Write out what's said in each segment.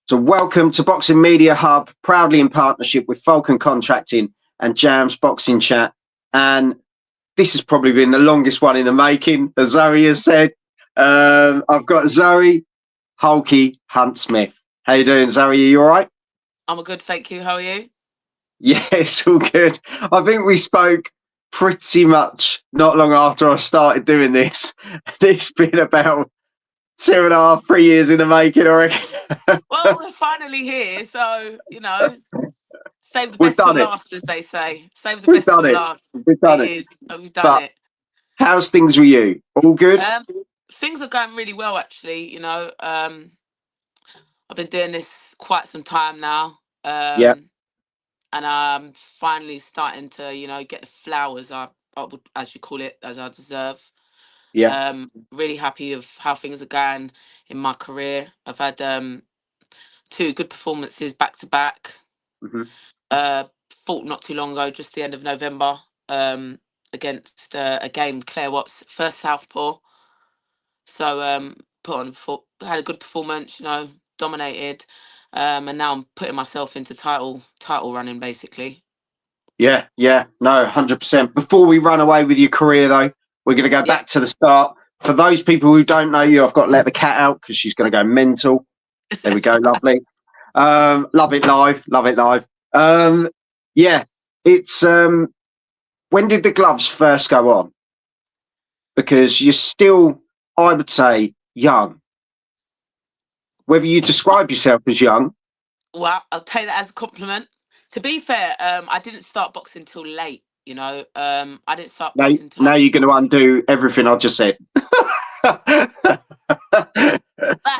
So welcome to Boxing Media Hub, proudly in partnership with Falcon Contracting and Jam's Boxing Chat. And this has probably been the longest one in the making, as Zoe has said. I've got Zoe Hunte-Smith. How you doing, Zoe? Are you all right? I'm good, thank you. How are you? Yes, all good. I think we spoke pretty much not long after I started doing this. It's been about 2.5, 3 years in the making, I reckon. Well, we're finally here, so save the We've best till done it. last, as they say. Save the We've best done till it. last. We've done It it. is. We've done But it. how's things with you? All good? Things are going really well, actually. I've been doing this quite some time now, Yeah, and I'm finally starting to, get the flowers I would, as you call it, as I deserve. yeah. Really happy of how things are going in my career. I've had two good performances back to back. Hmm. Fought not too long ago, just the end of November, against a game, Claire Watts, first Southpaw. So had a good performance, dominated, and now I'm putting myself into title running basically. Yeah, yeah. No, 100%. Before we run away with your career, though, we're going to go Yeah, back to the start. For those people who don't know you, I've got to let the cat out because she's going to go mental. There we go. Lovely. Love it live. Love it live. Yeah, it's when did the gloves first go on? Because you're still, I would say, young. Whether you describe yourself as young. well, I'll take that as a compliment. To be fair, I didn't start boxing till late. I didn't start Now, boxing till I now you're going was to undo everything I just said. that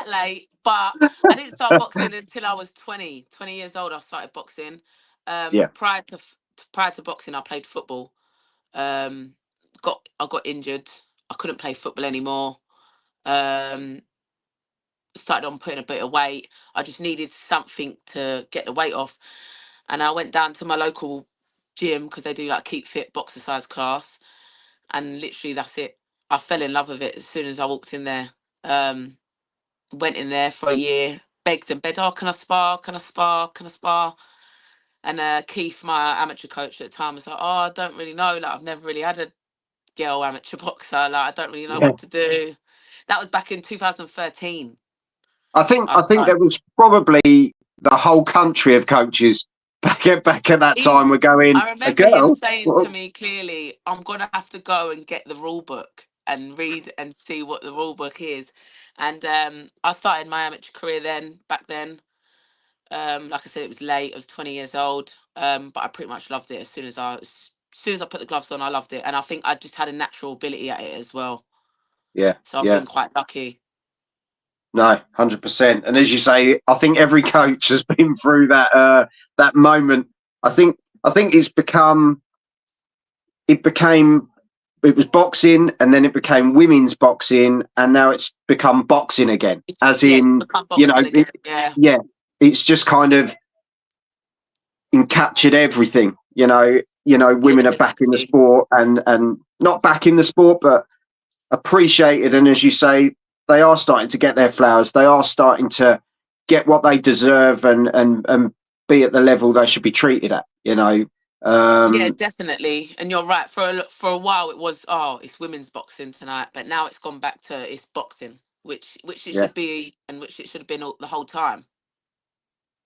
late, but I didn't start boxing until I was 20 years old. I started boxing. Yeah, Prior to boxing, I played football. Um, I got injured. I couldn't play football anymore. Um, Started on putting a bit of weight. I just needed something to get the weight off, and I went down to my local gym because they do like keep fit boxercise class, and literally that's it. I fell in love with it as soon as I walked in there. Um, Went in there for a year, begged and begged, oh, can I spar? Can I spar? Can I spar? And Keith, my amateur coach at the time, was like, oh, I don't really know. Like, I've never really had a girl amateur boxer. Like, I don't really know yeah. what to do. That was back in 2013. I I think started. there was probably the whole country of coaches back at that He, time were going, I a remember him girl? saying to Well, me clearly, I'm going to have to go and get the rule book and read and see what the rule book is. And I started my amateur career back then. Like I said, it was late. I was 20 years old, but I pretty much loved it as soon as I put the gloves on. I loved it, and I think I just had a natural ability at it as well. yeah, So I've yeah. been quite lucky. No, 100%. And as you say, I think every coach has been through that moment. I think it was boxing, and then it became women's boxing, and now it's become boxing again. As It's in, become you know, boxing again. Yeah, yeah, it's just kind of captured everything. yeah, Women are back in the definitely. sport, and not back in the sport, but appreciated. And as you say, they are starting to get their flowers. They are starting to get what they deserve, and be at the level they should be treated at. Yeah, Um, definitely. And you're right. For a while, it was it's women's boxing tonight, but now it's gone back to it's boxing, which it yeah, should be, and which it should have been the whole time.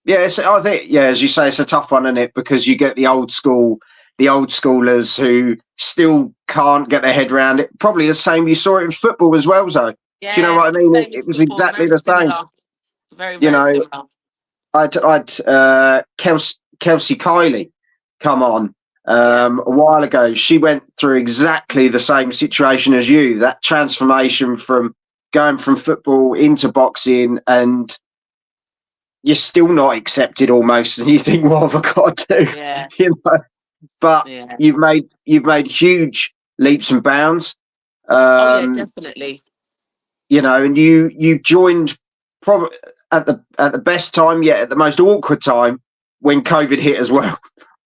yeah. I think, yeah, as you say, it's a tough one, isn't it? Because you get the old schoolers who still can't get their head around it. Probably the same. You saw it in football as well, Zoe. Do you know Yeah, what I mean? same as It was football. exactly Very the same. similar. Very, You very know, similar. I'd Kelsey Kiley come on Yeah. a while ago. She went through exactly the same situation as you. That transformation from going from football into boxing, and you're still not accepted almost, and you think, what have I got to do? Yeah. You know, but Yeah. you've made huge leaps and bounds. Oh yeah, Um, definitely. and you joined probably at the best time, yet at the most awkward time when COVID hit as well.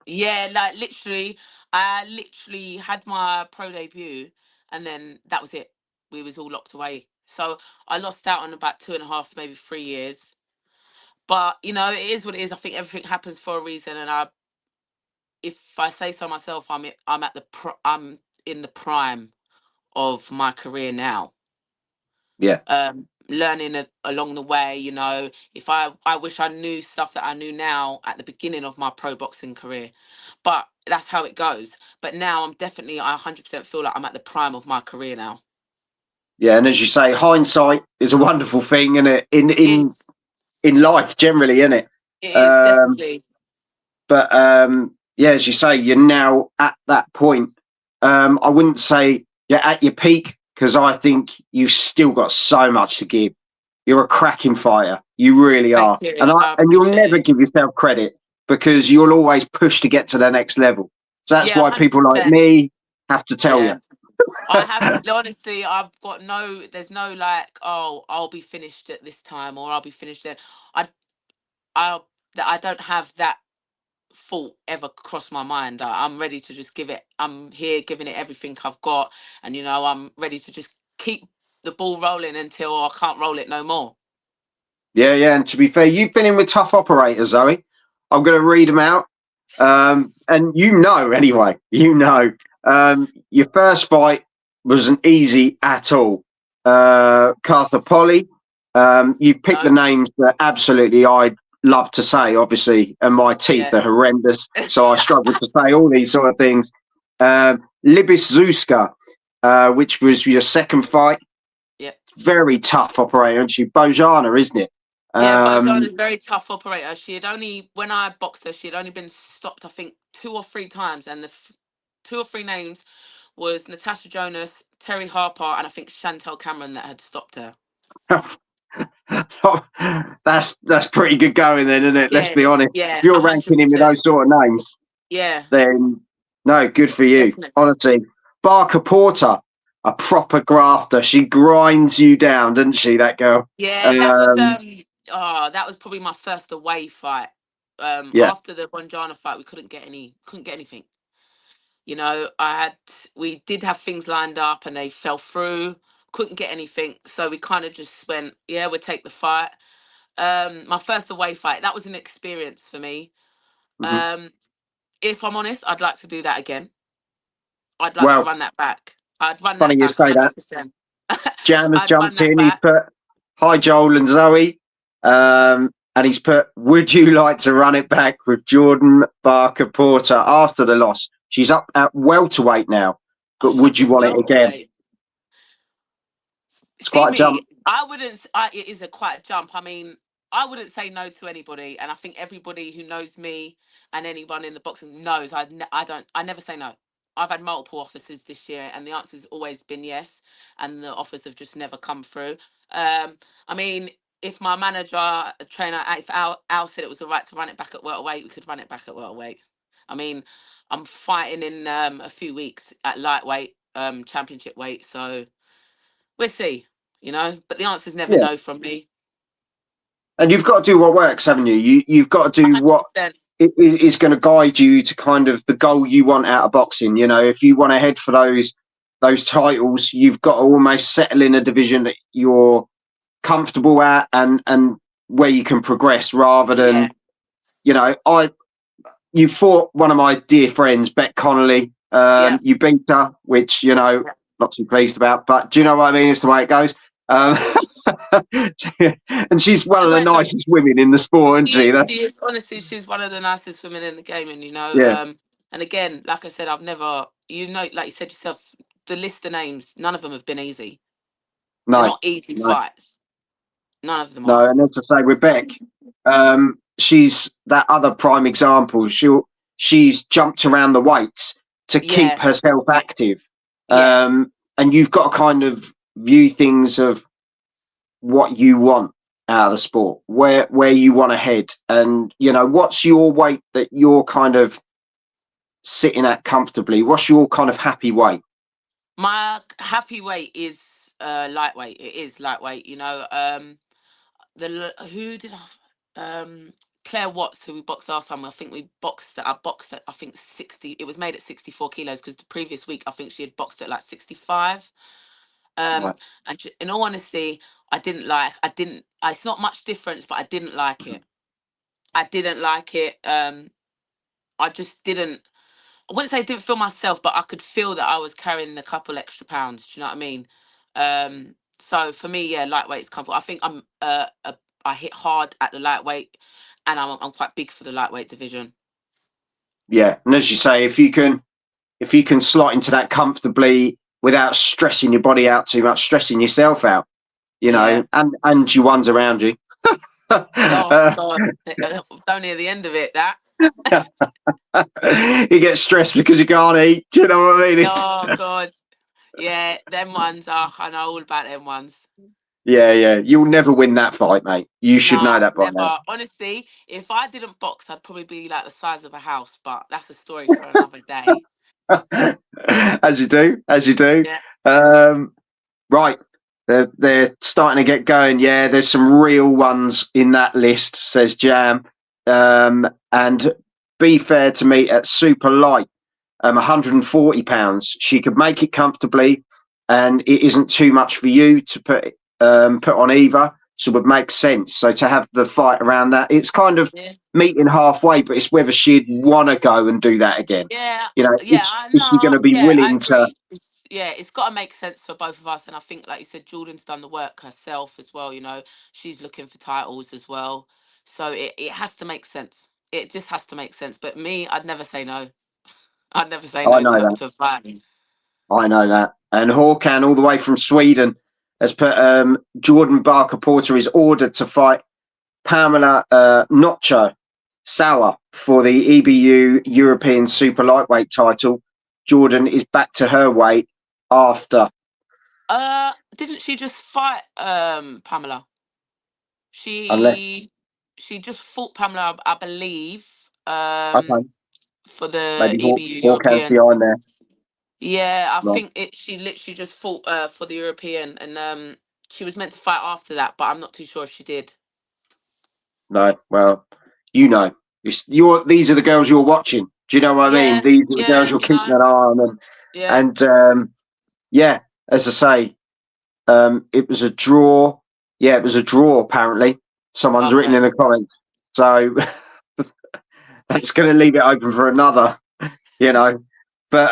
Yeah, like literally, I literally had my pro debut, and then that was it. We was all locked away. So I lost out on about 2.5, maybe 3 years. But you know, it is what it is. I think everything happens for a reason, and if I say so myself, I'm in the prime of my career now. Yeah. Learning along the way, you know, if I wish I knew stuff that I knew now at the beginning of my pro boxing career, but that's how it goes. But now I 100% feel like I'm at the prime of my career now. Yeah, and as you say, hindsight is a wonderful thing, and It's in life generally, isn't it? it is Um, definitely. but yeah, as you say, you're now at that point. I wouldn't say you're at your peak because I think you've still got so much to give. You're a cracking fighter, you really Thank are, you. I and you'll appreciate never it. give yourself credit because you'll always push to get to the next level. So that's Yeah, why people like 100%. me have to tell you. Yeah. I haven't, honestly, there's no like, oh, I'll be finished at this time or I'll be finished then. I, I, I don't have that thought ever cross my mind. I'm ready to just I'm here giving it everything I've got. And, you know, I'm ready to just keep the ball rolling until I can't roll it no more. Yeah, yeah. And to be fair, you've been in with tough operators, Zoe. I'm going to read them out. And you know, anyway, your first fight wasn't easy at all. Cartha Polly, you've picked the No? names that absolutely I'd love to say, obviously, and my teeth Yeah. are horrendous. So I struggle to say all these sort of things. Libis Zuska, which was your second fight. Yep. Very tough operator, and she Bojana, isn't it? Yeah, Bojan is Um, a very tough operator. When I boxed her, she had only been stopped, I think, 2 or 3 times. And the 2 or 3 names was Natasha Jonas, Terry Harper, and I think Chantel Cameron that had stopped her. that's pretty good going then, isn't it? Let's Yeah, be honest. If yeah, you're ranking him with 100%. those sort of names, Yeah, then no, good for you. definitely. Honestly. Barker Porter, a proper grafter. She grinds you down, doesn't she, that girl? Yeah, Um, that was probably my first away fight. yeah. After the Bonjana fight, we couldn't get anything. You know, we did have things lined up and they fell through. Couldn't get anything, so we kind of just went, yeah, we'll take the fight. My first away fight, that was an experience for me. Mhm. If I'm honest, I'd like to do that again. I'd like to Well, run that back. I'd run funny that you back say that. 100%. Jam has I'd run jumped that in. He's back. put, hi, Joel and Zoe. And he's put, would you like to run it back with Jordan Barker Porter after the loss? She's up at welterweight now, Oh, but she's would up you at want it again? welterweight. It's See quite a me, jump. I wouldn't. It is a quite a jump. I mean, I wouldn't say no to anybody, and I think everybody who knows me and anyone in the boxing knows I never say no. I've had multiple offers this year, and the answer's always been yes, and the offers have just never come through. I mean, if my manager, trainer, if Al said it was all right to run it back at welterweight, we could run it back at welterweight. I mean, I'm fighting in a few weeks at lightweight, championship weight, so we'll see, you know. But the answer's never Yeah. no from me. And you've got to do what works, haven't you? You've got to do what 100%. is going to guide you to kind of the goal you want out of boxing. You know, if you want to head for those titles, you've got to almost settle in a division that you're comfortable at and where you can progress rather Yeah. than, you know, you fought one of my dear friends, Beck Connolly. Yeah. You beat her, which, you know, not too pleased about, but do you know what I mean? It's the way it goes. Um, and she's It's one the of the way it goes. nicest women in the sport, isn't she? She is honestly, she's one of the nicest women in the game, and you know, Yeah, and again, like I said, I've never, you know, like you said yourself, the list of names, none of them have been easy. They're no, not easy no, fights. None of them no. are. And as I say with Beck, she's that other prime example. She's jumped around the weights to keep Yeah. herself active. Yeah. And you've got to kind of view things of what you want out of the sport, where you want to head, and you know what's your weight that you're kind of sitting at comfortably. What's your kind of happy weight? My happy weight is lightweight. It is lightweight, you know. Who did Claire Watts, who we boxed last time. I boxed at, I think, 60. It was made at 64 kilos because the previous week I think she had boxed at like 65. Right. In all honesty, I didn't it's not much difference, but I didn't like it. I didn't like it. I just didn't. I wouldn't say I didn't feel myself, but I could feel that I was carrying a couple extra pounds. Do you know what I mean? So for me, yeah, lightweight's comfort. I think I hit hard at the lightweight, and I'm quite big for the lightweight division. Yeah, and as you say, if you can slot into that comfortably without stressing your body out too much, stressing yourself out, Yeah. and your ones around you. Oh God, don't hear the end of it. That. You get stressed because you can't eat. Do you know what I mean? Oh God, yeah, them ones. I know all about them ones. Yeah. You'll never win that fight, mate. You should know No, that by now. never. Honestly, if I didn't box, I'd probably be like the size of a house. But that's a story for another day. As you do. Yeah. Right. They're starting to get going. Yeah, there's some real ones in that list, says Jam. And be fair to me, at super light, £140, she could make it comfortably, and it isn't too much for you to put on either. So it would make sense. So to have the fight around that, it's kind of Yeah. meeting halfway, but it's whether she'd want to go and do that again. Yeah. I Is she going know. to be Yeah, I willing to? agree. It's got to make sense for both of us, and I think, like you said, Jordan's done the work herself as well. She's looking for titles as well, so it has to make sense. It just has to make sense. But me, I'd never say no. I'd never say I no know that. to a fight. I know that. And Håkan, all the way from Sweden, has put Jordan Barker Porter is ordered to fight Pamela Notcher Sauer for the EBU European Super Lightweight title. Jordan is back to her weight after. Didn't she just fight Pamela? Unless, She just fought Pamela, I believe, okay, for the maybe EBU Håkan's European. behind there. Yeah, I Right. think she literally just fought for the European, and she was meant to fight after that, but I'm not too sure if she did. No, well, you know, these are the girls you're watching. Do you know what I mean? Yeah, These are the girls yeah, you're keeping an eye on, yeah. and yeah, as I say, it was a draw. Yeah, it was a draw. Apparently, someone's written Okay. in the comments. So that's going to leave it open for another. You know, but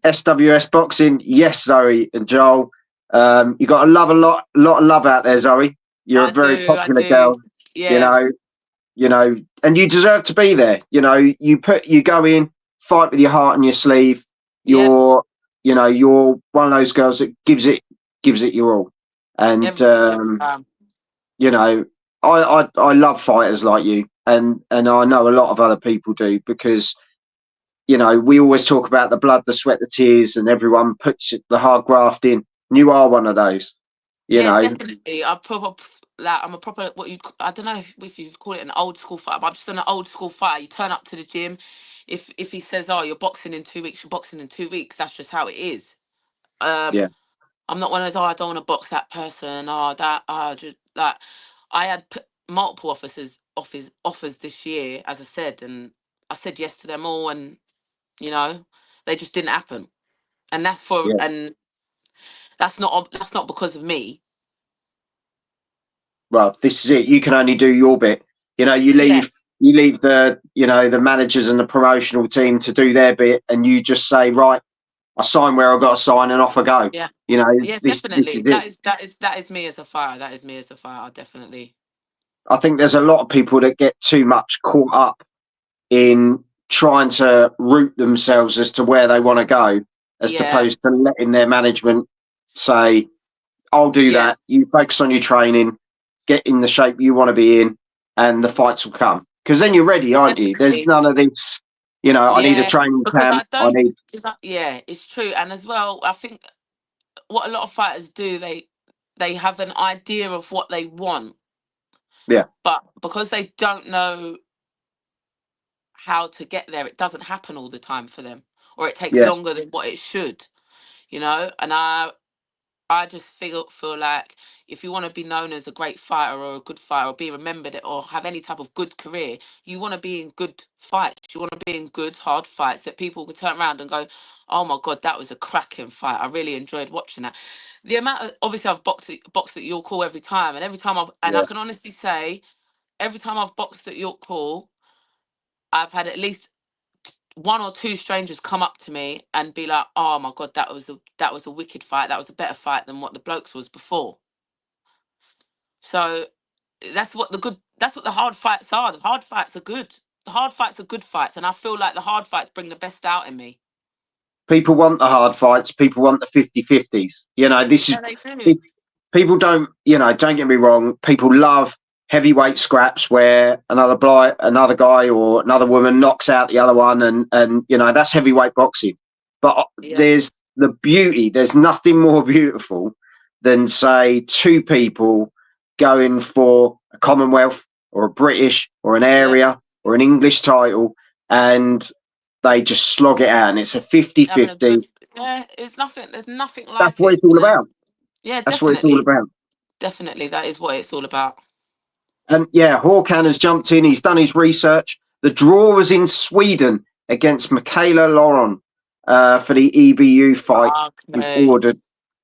SWS boxing, yes, Zoe and Joel. You got to love a lot of love out there, Zoe. You're a very I popular do. girl. You Yeah, know, and you deserve to be there. You go in, fight with your heart on your sleeve. yeah. You're one of those girls that gives it your all. And Every time. I love fighters like you, and I know a lot of other people do, because we always talk about the blood, the sweat, the tears, and everyone puts the hard graft in. And you are one of those. Yeah, definitely. I'm a proper I don't know if you call it an old school fighter, but I'm just an old school fighter. You turn up to the gym. If he says, "Oh, you're boxing in 2 weeks," you're boxing in 2 weeks. That's just how it is. Yeah, I'm not one of those. Oh, I don't want to box that person. Oh, that. Just like I had multiple offers this year, as I said, and I said yes to them all, and they just didn't happen. And yeah. that's not because of me. Well, this is it. You can only do your bit. Yeah, You leave the managers and the promotional team to do their bit, and you just say, right, I sign where I got to sign, and off I go. yeah. Yeah, This is definitely. it. That is me as a fighter. That is me as a fighter, definitely. I think there's a lot of people that get too much caught up in trying to route themselves as to where they want to go, as Yeah, opposed to letting their management say, I'll do yeah, that. You focus on your training, get in the shape you want to be in, and the fights will come. Because then you're ready, aren't you? There's definitely. none of this, I need a Yeah, training because camp. I don't. Yeah, it's true. And as well, I think what a lot of fighters do, they have an idea of what they want, Yeah, but because they don't know how to get there, it doesn't happen all the time for them, or it takes yeah, longer than what it should. And I just feel like if you want to be known as a great fighter or a good fighter, or be remembered, or have any type of good career, you want to be in good fights. You want to be in good hard fights that people could turn around and go, "Oh my God, that was a cracking fight. I really enjoyed watching that." The amount of, obviously I've boxed at your call every time, and every time I yeah, can honestly say every time I've boxed at York Hall, I've had at least one or two strangers come up to me and be like, "Oh my God, that was a wicked fight. That was a better fight than what the blokes was before." So that's what the hard fights are. The hard fights are good. The hard fights are good fights, and I feel like the hard fights bring the best out in me. People want the hard fights. People want the 50-50s. You know, this is Yeah, they do. people don't. You know, don't get me wrong. People love heavyweight scraps where another guy or another woman knocks out the other one, and you know that's heavyweight boxing. But Yeah, there's the beauty. There's nothing more beautiful than say two people going for a Commonwealth or a British or an yeah. area or an English title, and they just slog it out, and it's a Having a 50-50. good, yeah. It's nothing. There's nothing That's like what it. it's all about. Yeah, That's what it's all definitely, about. definitely. That is what it's all about. And yeah, Horkan has jumped in. He's done his research. The draw was in Sweden against Michaela Lauron for the EBU fight we've Okay. ordered.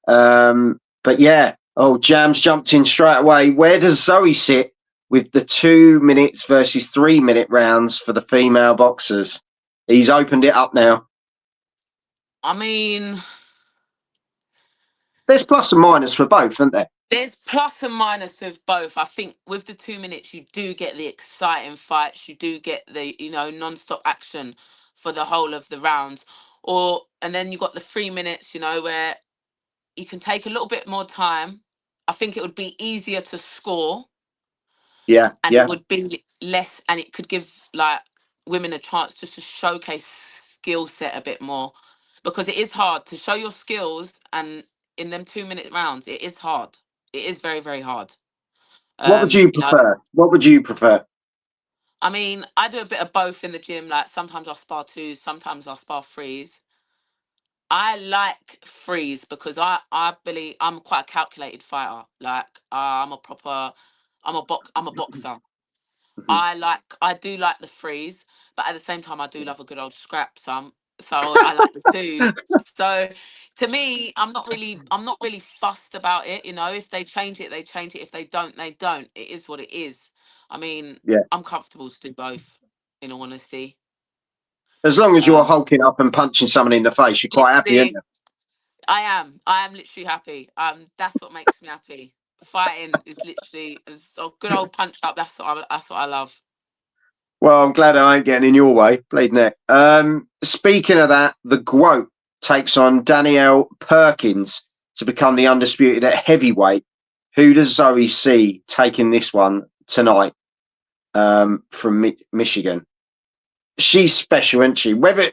But yeah, Jam's jumped in straight away. Where does Zoe sit with the 2 minutes versus 3 minute rounds for the female boxers? He's opened it up now. I mean, There's plus and minus for both, isn't there? there's plus and minus of both. I think with the 2 minutes, you do get the exciting fights. You do get the, non-stop action for the whole of the rounds. And then you got the 3 minutes, where you can take a little bit more time. I think it would be easier to score, Yeah, and yeah. it would be less, and it could give like women a chance just to showcase skill set a bit more, because it is hard to show your skills, and in them 2 minute rounds, it is hard. It is very, very hard. What would you prefer? What would you prefer? I mean, I do a bit of both in the gym. Like sometimes I'll spar twos, sometimes I'll spar threes. I like threes because I believe I'm quite a calculated fighter. Like I'm a boxer. Mhm. I do like the threes, but at the same time I do love a good old scrap. So I like the twos. So to me, I'm not really fussed about it. If they change it, they change it. If they don't, they don't. It is what it is. I mean, Yeah. I'm comfortable to do both, in all honesty. As long as you're Um, hulking up and punching someone in the face, you're quite happy, aren't literally, you? I am. I am literally happy. That's what makes me happy. Fighting is literally a good old punch up. That's what I love. Well, I'm glad I ain't getting in your way, bleed neck. Speaking of that, the GWOAT takes on Danielle Perkins to become the undisputed at heavyweight. Who does Zoe see taking this one tonight from Michigan? She's special, isn't she? Whether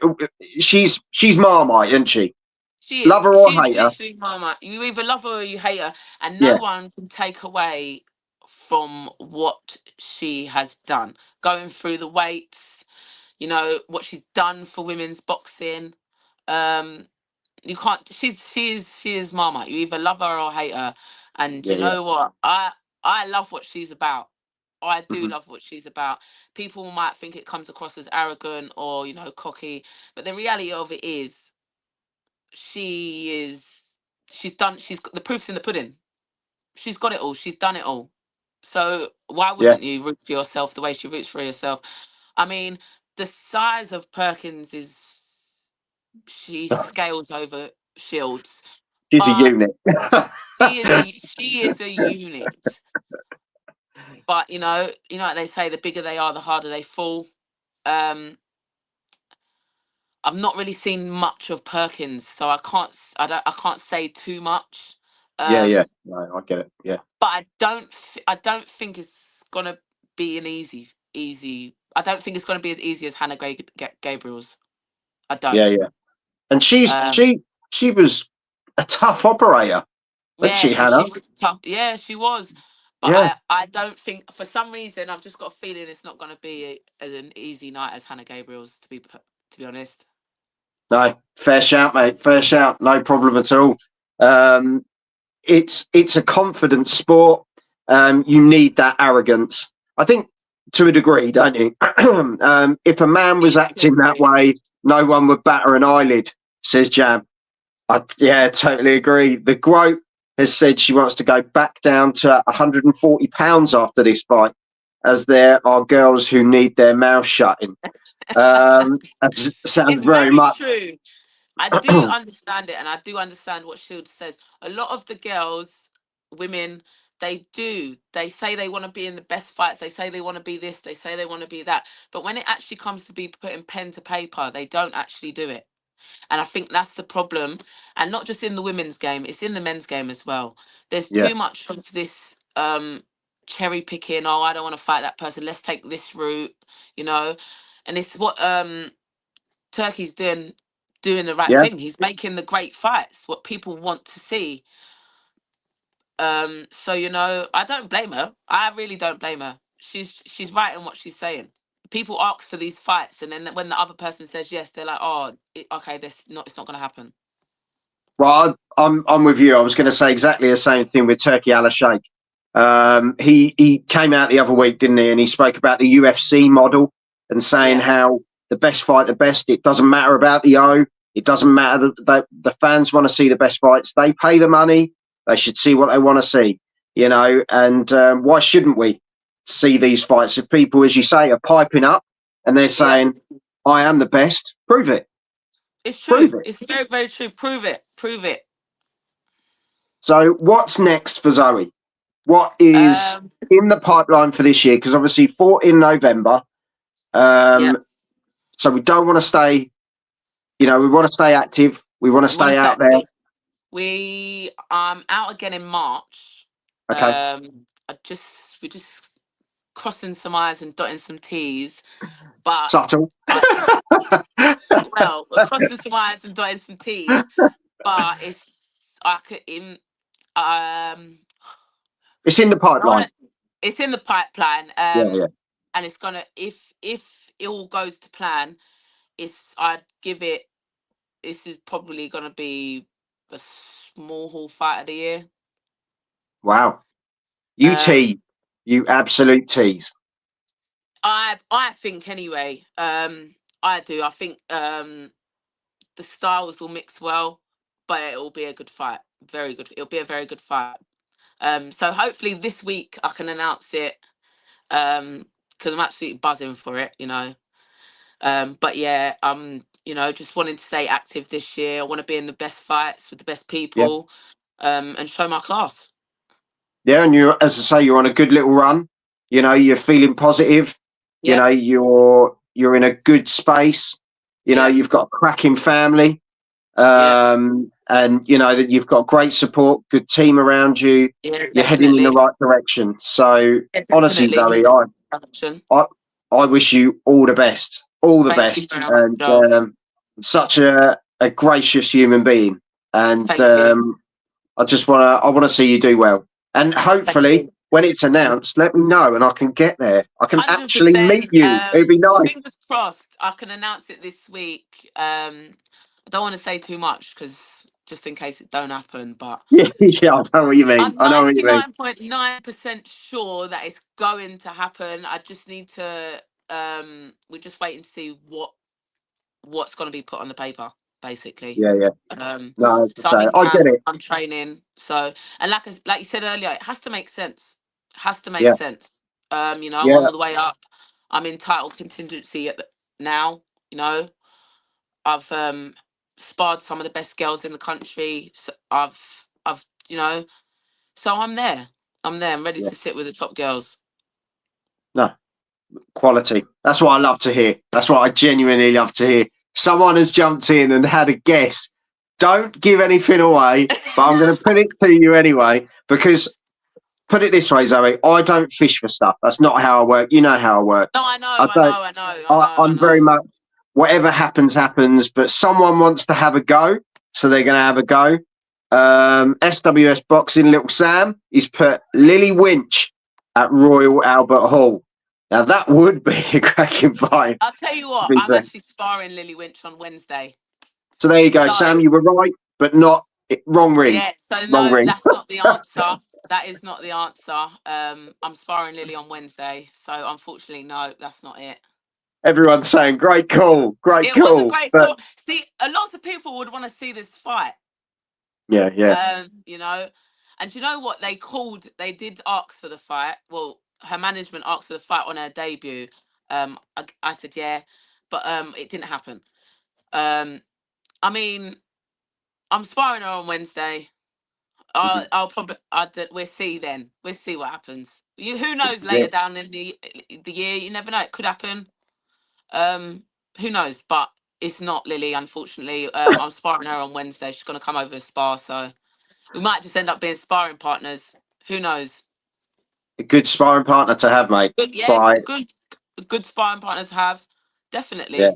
she's Marmite, isn't she? She Love is. her or She's hate her. literally Mama. You either love her or you hate her, and no Yeah, one can take away from what she has done. Going through the weights, what she's done for women's boxing. Um, you can't. She is Mama. You either love her or hate her, and yeah, you yeah. know what? I love what she's about. I do Mhm. love what she's about. People might think it comes across as arrogant or cocky, but the reality of it is she is she's got the proof's in the pudding. She's got it all. She's done it all. So why Yeah. wouldn't you root for yourself the way she roots for herself? I mean, the size of Perkins is she scales over Shields, She's a but unit. she is a unit. But like they say, the bigger they are, the harder they fall. Um, I've not really seen much of Perkins, so I can't say too much. Yeah, yeah. Um, No, I get it. Yeah, but I don't think it's gonna be an easy. I don't think it's gonna be as easy as Hannah Gabriel's. I don't. yeah, yeah. And she's Um, she was a tough operator, wasn't yeah, she, and Hannah? she was tough. Yeah, she was. But Yeah. I don't think, for some reason, I've just got a feeling it's not gonna be as an easy night as Hannah Gabriel's. To be honest. No, fair shout, mate. Fair shout. No problem at all. Um, it's a confident sport. You need that arrogance. I think to a degree, don't you? If a man was Yeah, to a acting that degree. way, no one would batter an eyelid, says Jam. Yeah, totally agree. The GWOAT has said she wants to go back down to 140 pounds after this fight. as there are girls who need their mouth shutting. That sounds It's very very much. true. I do understand it, and I do understand what Shield says. A lot of the girls, women, they say they want to be in the best fights. They say they want to be this. They say they want to be that. But when it actually comes to be putting pen to paper, they don't actually do it. And I think that's the problem. And not just in the women's game, it's in the men's game as well. There's Yeah, too much of this cherry picking. Oh, I don't want to fight that person. Let's take this route, you know. And it's what Turkey's doing the right yeah. thing. He's making the great fights, what people want to see. So I don't blame her. I really don't blame her. She's right in what she's saying. People ask for these fights, and then when the other person says yes, they're like, "Oh, okay, it's not going to happen." Well, I'm with you. I was going to say exactly the same thing with Turkey Al Sheikh. He came out the other week, didn't he? And he spoke about the UFC model and saying Yeah, how the best fight the best. It doesn't matter about the O. It doesn't matter that the fans want to see the best fights. They pay the money. They should see what they want to see, And why shouldn't we see these fights? If people, as you say, are piping up and they're yeah, saying, "I am the best," prove it. it's true. Prove it. It's very, very true. Prove it. Prove it. So, what's next for Zoe? What is Um, in the pipeline for this year? Because obviously, fought in November. yeah. So we don't want to stay. We want to stay active. We want to We want stay to out there. active. We out again in March. Okay. We're just crossing some I's and dotting some T's. But Subtle. we're crossing some I's and dotting some T's. But I could in It's in the pipeline. it's in the pipeline. Yeah, yeah, And it's gonna if it all goes to plan, I'd give it. This is probably gonna be a small hall fight of the year. wow. You Um, tease. You absolute tease. I think anyway. I do. I think the styles will mix well, but it will be a good fight. Very good. It'll be a very good fight. So hopefully this week I can announce it. Because I'm absolutely buzzing for it. But yeah, I'm just wanting to stay active this year. I want to be in the best fights with the best Yeah, people, and show my class. yeah. And you, as I say, you're on a good little run. You're feeling positive. Yep, You're in a good space. yep, You've got a cracking family. yep, And that you've got great support, good team around you. yeah, You're heading in the definitely. right direction. So Yeah, honestly, definitely. Zoe, Action. I wish you all the best, all the Thank you best, very much, and Joel. such a gracious human being. And Thank you. I want to see you do well. And Thank hopefully, you. when it's announced, let me know, and I can get there. I can actually 100%. meet you. It'd be nice. Fingers crossed. I can announce it this week. I don't want to say too much because just in case it don't happen, but Yeah, yeah, I know what you mean. I'm I know what you mean. 99.9% sure that it's going to happen. I just need to. We're just waiting to see what's going to be put on the paper, basically. Yeah, yeah. No, as So I I'm say, in I get camp. it. I'm training. So and like you said earlier, it has to make sense. Has to make Yeah, sense. I'm yeah, on the way up. I'm in title contingency now. You know, I've sparred some of the best girls in the country. So I've so I'm there. I'm there. I'm ready yeah. to sit with the top girls. No, quality. That's what I love to hear. That's what I genuinely love to hear. Someone has jumped in and had a guess. Don't give anything away, but I'm going to put it to you anyway, because put it this way, Zoe, I don't fish for stuff. That's not how I work. You know how I work. No, I know, I I don't, know, I know, I know, I I'm very know. much, whatever happens, happens, but someone wants to have a go, so they're going to have a go. SWS Boxing, Little Sam, he's put Lily Winch at Royal Albert Hall. Now, that would be a cracking fight, I'll tell you to what, be I'm fair. actually sparring Lily Winch on Wednesday. So there you go, Sam, So you were right, but not wrong ring. yeah, so Wrong no, ring. that's not the answer. That is not the answer. I'm sparring Lily on Wednesday, so unfortunately, no, that's not it. Everyone's saying, great call, great It was a call. great But call. See, a lot of people would want to see this fight. yeah, yeah, You know, and you know what they called? They did ask for the fight. Well, her management asked for the fight on her debut. I said yeah, but it didn't happen. I mean, I'm sparring her on Wednesday. I'll probably we'll see then. We'll see what happens. Who knows later down in the year? You never know. It could happen. Who knows? But it's not Lily, unfortunately. I'm sparring her on Wednesday. She's gonna come over and spar, so we might just end up being sparring partners. Who knows? A good sparring partner to have, mate. Good, yeah, But good sparring partner to have. Definitely. yeah,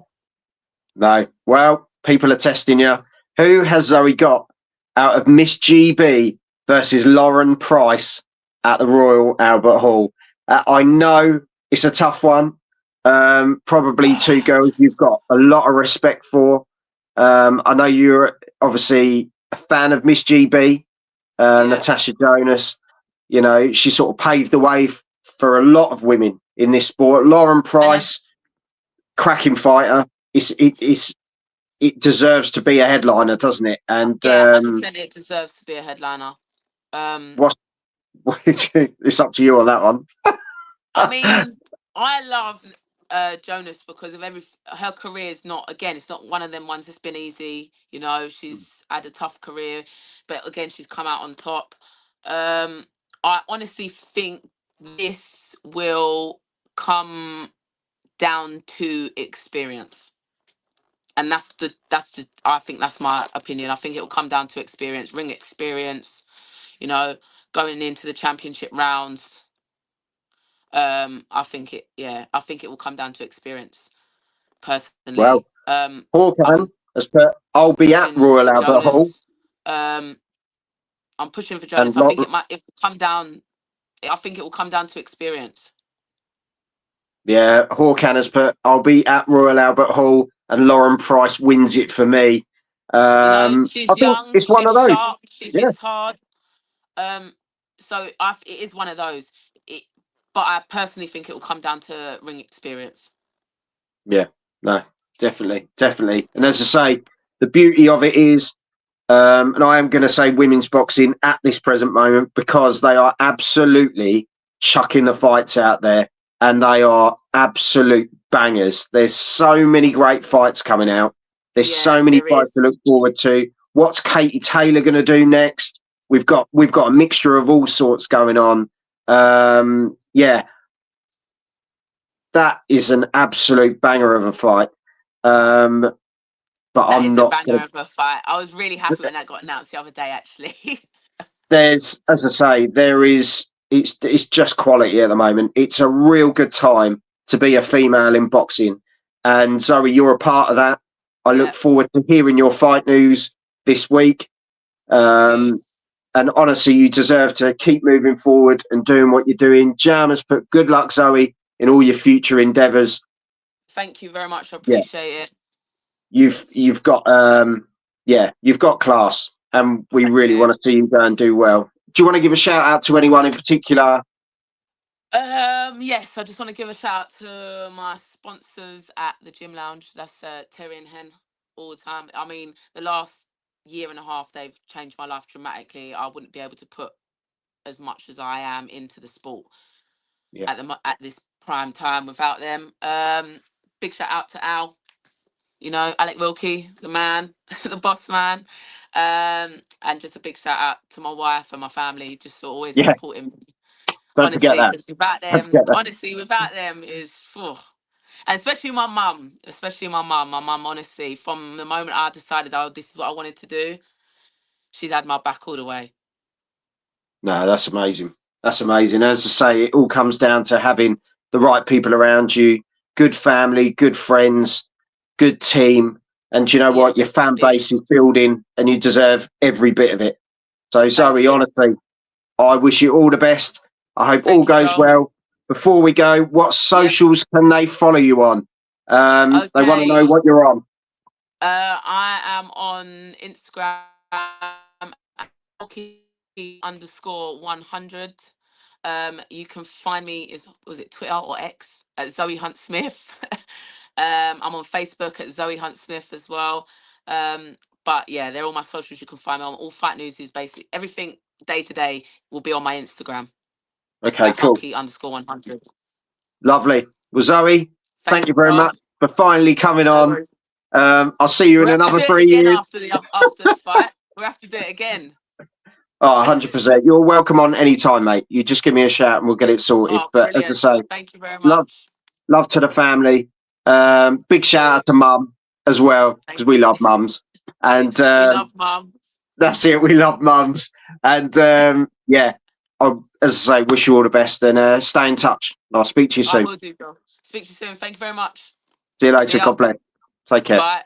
no. Well, people are testing you. Who has Zoe got out of Miss GB versus Lauren Price at the Royal Albert Hall? I know it's a tough one. Probably two girls you've got a lot of respect for. I know you're obviously a fan of Miss GB, Natasha Jonas. You know, she sort of paved the way for a lot of women in this sport. Lauren Price, cracking fighter. It deserves to be a headliner, doesn't it? And yeah, 100% it deserves to be a headliner. It's up to you on that one. I mean, I love Jonas because of her career is not, again, it's not one of them ones that's been easy. You know, she's had a tough career, but again, she's come out on top. I honestly think this will come down to experience. And I think that's my opinion. I think it will come down to experience, ring experience, you know, going into the championship rounds. I think it will come down to experience, personally. Well, Hawkan has put, I'll be at Royal Albert Hall. I'm pushing for Jonas. I think it will come down. I think it will come down to experience. Yeah, Hawkan has put, I'll be at Royal Albert Hall, and Lauren Price wins it for me. She's young, it's one she's of those. Sharp, she hits hard. So it is one of those. But I personally think it will come down to ring experience. Yeah, no, definitely. And as I say, the beauty of it is, and I am going to say women's boxing at this present moment, because they are absolutely chucking the fights out there, and they are absolute bangers. There's so many great fights coming out. There's so many fights to look forward to. What's Katie Taylor going to do next? We've got a mixture of all sorts going on. Yeah, that is an absolute banger of a fight. But I'm not. That is a banger of a fight. I was really happy when that got announced the other day, actually. There's, as I say, there is. It's just quality at the moment. It's a real good time to be a female in boxing, and Zoe, you're a part of that. I look forward to hearing your fight news this week. And honestly, you deserve to keep moving forward and doing what you're doing. Jam has put good luck, Zoe, in all your future endeavours. Thank you very much. I appreciate it. You've got you've got class, and we really want to see you go and do well. Do you want to give a shout out to anyone in particular? Yes, I just want to give a shout out to my sponsors at the Gym Lounge. That's Terry and Hen all the time. I mean, the last year and a half, they've changed my life dramatically. I wouldn't be able to put as much as I am into the sport at this prime time without them. Big shout out to Al, you know, Alec Wilkie, the man, the boss man. And just a big shout out to my wife and my family, just for always supporting me. Don't forget that. Without them is, and especially my mum. My mum, honestly, from the moment I decided, this is what I wanted to do, she's had my back all the way. No, that's amazing. That's amazing. As I say, it all comes down to having the right people around you, good family, good friends, good team. And you know what? Your fan base is building, and you deserve every bit of it. So, Zoe, honestly, I wish you all the best. I hope all goes well. Before we go, what socials can they follow you on? They want to know what you're on. I am on Instagram _100. You can find me, was it Twitter or X, at Zoe Hunte-Smith. I'm on Facebook at Zoe Hunte-Smith as well. But yeah, they're all my socials. You can find me on. All fight news is basically everything day to day will be on my Instagram. Okay, cool. Hunky_100. Lovely. Well, Zoe, thank you very much for finally coming on. I'll see you in another 3 years. After the fight. We'll have to do it again. Oh, 100%. You're welcome on any time, mate. You just give me a shout and we'll get it sorted. Oh, but brilliant. as I say, thank you very much. Love to the family. Big shout out to Mum as well, because we love mums. And we love Mum. That's it. We love mums. And yeah, as I say, wish you all the best and stay in touch. I'll speak to you soon. I will do, John. Speak to you soon. Thank you very much. See you later. God bless. Take care. Bye.